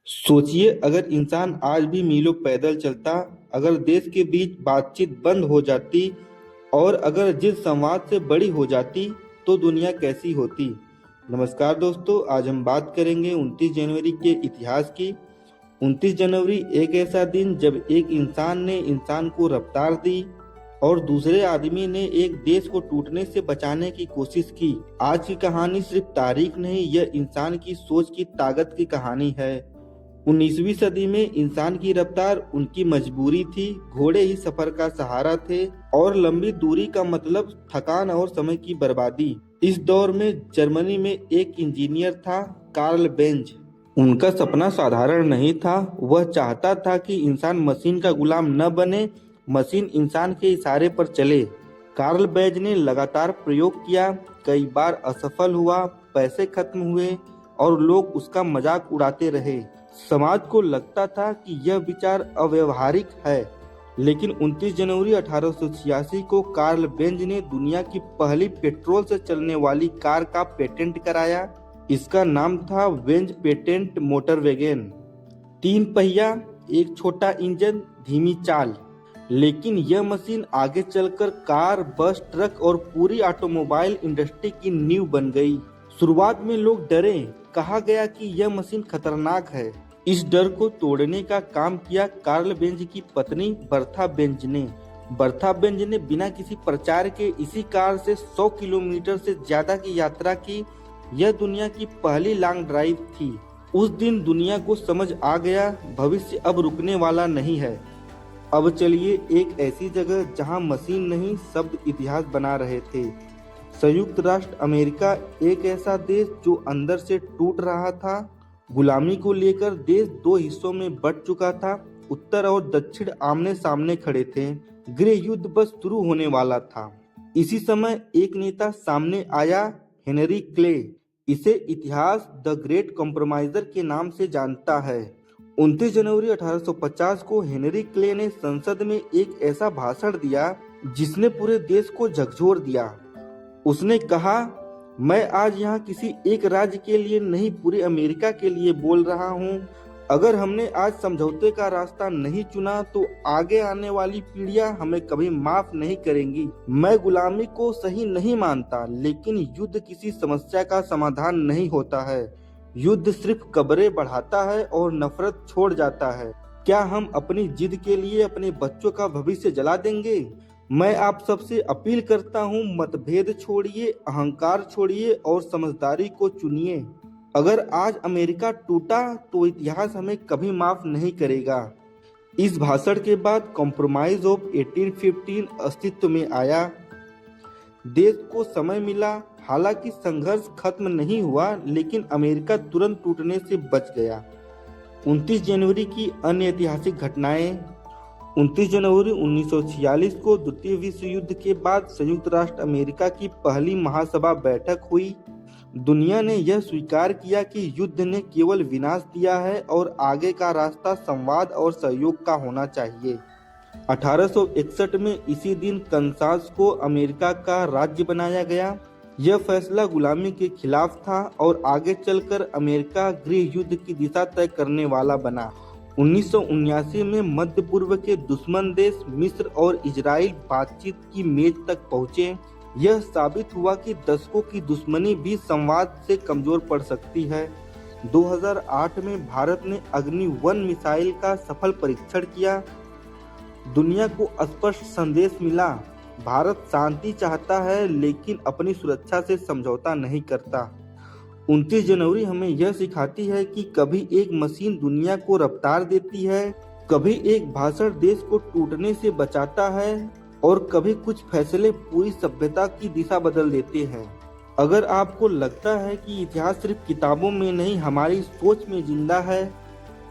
सोचिए, अगर इंसान आज भी मीलों पैदल चलता, अगर देश के बीच बातचीत बंद हो जाती और अगर जिस संवाद से बड़ी हो जाती, तो दुनिया कैसी होती। नमस्कार दोस्तों, आज हम बात करेंगे 29 जनवरी के इतिहास की। 29 जनवरी एक ऐसा दिन जब एक इंसान ने इंसान को रफ्तार दी और दूसरे आदमी ने एक देश को टूटने से बचाने की कोशिश की। आज की कहानी सिर्फ तारीख नहीं, यह इंसान की सोच की ताकत की कहानी है। 19वीं सदी में इंसान की रफ्तार उनकी मजबूरी थी। घोड़े ही सफर का सहारा थे और लंबी दूरी का मतलब थकान और समय की बर्बादी। इस दौर में जर्मनी में एक इंजीनियर था, कार्ल बेंज। उनका सपना साधारण नहीं था। वह चाहता था कि इंसान मशीन का गुलाम न बने, मशीन इंसान के इशारे पर चले। कार्ल बेंज ने लगातार प्रयोग किया, कई बार असफल हुआ, पैसे खत्म हुए और लोग उसका मजाक उड़ाते रहे। समाज को लगता था कि यह विचार अव्यवहारिक है, लेकिन 29 जनवरी 1886 को कार्ल बेंज ने दुनिया की पहली पेट्रोल से चलने वाली कार का पेटेंट कराया। इसका नाम था बेंज पेटेंट मोटर वैगन। 3 पहिया, एक छोटा इंजन, धीमी चाल, लेकिन यह मशीन आगे चलकर कार, बस, ट्रक और पूरी ऑटोमोबाइल इंडस्ट्री की नींव बन गई। शुरुआत में लोग डरे, कहा गया कि यह मशीन खतरनाक है। इस डर को तोड़ने का काम किया कार्ल बेंज की पत्नी बर्था बेंज ने। बर्था बेंज ने बिना किसी प्रचार के इसी कार से 100 किलोमीटर से ज्यादा की यात्रा की। यह दुनिया की पहली लॉन्ग ड्राइव थी। उस दिन दुनिया को समझ आ गया, भविष्य अब रुकने वाला नहीं है। अब चलिए एक ऐसी जगह जहां मशीन नहीं, शब्द इतिहास बना रहे थे। संयुक्त राष्ट्र अमेरिका, एक ऐसा देश जो अंदर से टूट रहा था। गुलामी को लेकर देश 2 हिस्सों में बंट चुका था। उत्तर और दक्षिण आमने सामने खड़े थे। गृह युद्ध बस शुरू होने वाला था। इसी समय एक नेता सामने आया, हेनरी क्ले। इसे इतिहास द ग्रेट कॉम्प्रोमाइजर के नाम से जानता है। 29 जनवरी 1850 को हेनरी क्ले ने संसद में एक ऐसा भाषण दिया जिसने पूरे देश को झकझोर दिया। उसने कहा, मैं आज यहाँ किसी एक राज्य के लिए नहीं, पूरे अमेरिका के लिए बोल रहा हूँ। अगर हमने आज समझौते का रास्ता नहीं चुना तो आगे आने वाली पीढ़ियां हमें कभी माफ नहीं करेंगी। मैं गुलामी को सही नहीं मानता, लेकिन युद्ध किसी समस्या का समाधान नहीं होता है। युद्ध सिर्फ कब्रें बढ़ाता है और नफरत छोड़ जाता है। क्या हम अपनी जिद के लिए अपने बच्चों का भविष्य जला देंगे? मैं आप सबसे अपील करता हूँ, मतभेद छोड़िए, अहंकार छोड़िए और समझदारी को चुनिए। अगर आज अमेरिका टूटा तो इतिहास हमें कभी माफ नहीं करेगा। इस भाषण के बाद कॉम्प्रोमाइज ऑफ 1815 अस्तित्व में आया। देश को समय मिला। हालांकि संघर्ष खत्म नहीं हुआ, लेकिन अमेरिका तुरंत टूटने से बच गया। 29 जनवरी की अन्य ऐतिहासिक घटनाएं। 29 जनवरी 1946 को द्वितीय विश्व युद्ध के बाद संयुक्त राष्ट्र अमेरिका की पहली महासभा बैठक हुई। दुनिया ने यह स्वीकार किया कि युद्ध ने केवल विनाश दिया है और आगे का रास्ता संवाद और सहयोग का होना चाहिए। 1861 में इसी दिन कनसास को अमेरिका का राज्य बनाया गया। यह फैसला गुलामी के खिलाफ था और आगे चलकर अमेरिका गृह युद्ध की दिशा तय करने वाला बना। 1979 में मध्य पूर्व के दुश्मन देश मिस्र और इजराइल बातचीत की मेज तक पहुंचे। यह साबित हुआ कि दशकों की दुश्मनी भी संवाद से कमजोर पड़ सकती है। 2008 में भारत ने अग्नि 1 मिसाइल का सफल परीक्षण किया। दुनिया को स्पष्ट संदेश मिला, भारत शांति चाहता है लेकिन अपनी सुरक्षा से समझौता नहीं करता। 29 जनवरी हमें यह सिखाती है कि कभी एक मशीन दुनिया को रफ्तार देती है, कभी एक भाषण देश को टूटने से बचाता है और कभी कुछ फैसले पूरी सभ्यता की दिशा बदल देते हैं। अगर आपको लगता है कि इतिहास सिर्फ किताबों में नहीं, हमारी सोच में जिंदा है,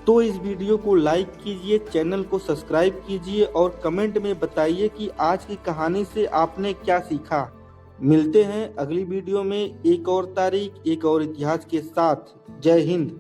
तो इस वीडियो को लाइक कीजिए, चैनल को सब्सक्राइब कीजिए और कमेंट में बताइए कि आज की कहानी से आपने क्या सीखा। मिलते हैं अगली वीडियो में एक और तारीख, एक और इतिहास के साथ। जय हिंद।